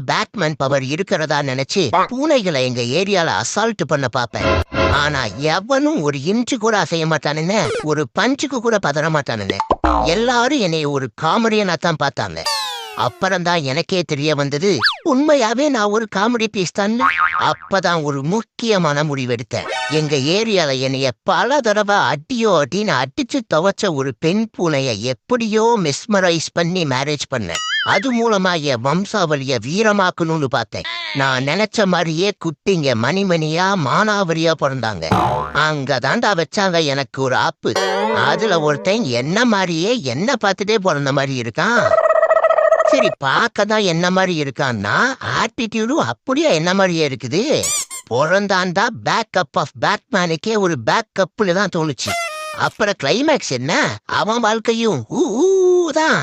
Batman power இருக்கிறதா நினைச்சு பூனைகளை எங்க ஏரியால அசால்ட் பண்ண பாப்பேன். ஆனா எவனும் ஒரு இன்ச்சு கூட அசைய மாட்டானுன்னு, ஒரு பஞ்சுக்கு கூட பதற மாட்டானுன்னு. எல்லாரும் என்னை ஒரு காமெடியனா தான் பார்த்தாங்க. அப்புறம்தான் எனக்கே தெரிய வந்தது, உண்மையாவே நான் ஒரு காமெடி பீஸ் தான். அப்பதான் ஒரு முக்கியமான முடிவெடுத்தேன். எங்க ஏரியால என்னைய பல தடவை அடியோ அடின்னு அடிச்சு துவைச்ச ஒரு பெண் பூனைய எப்படியோ மிஸ்மரைஸ் பண்ணி மேரேஜ் பண்ணேன். அது மூலமா என் வம்சாவளிய வீரமாக்கணும்னு பார்த்தேன். நான் நினைச்ச மாதிரியே குட்டிங்க மணிமணியா மானாவரியா பிறந்தாங்க. அங்கதாண்டா வச்சாங்க எனக்கு ஒரு ஆப்பு. அதுல ஒருத்தன் என்ன மாதிரியே என்ன பார்த்துட்டே பிறந்த மாதிரி இருக்கான். சரி, பார்க்கதான் என்ன மாதிரி இருக்கான்னா ஆட்டிடியூடும் அப்படியே என்ன மாதிரியே இருக்குது. பிறந்தாண்டா பேக்கப் ஆஃப் பேட்மேனுக்கே ஒரு பேக்கப்ல தான் தோணுச்சு. அப்புறம் கிளைமேக்ஸ் என்ன, அவன் வாழ்க்கையும் தான்.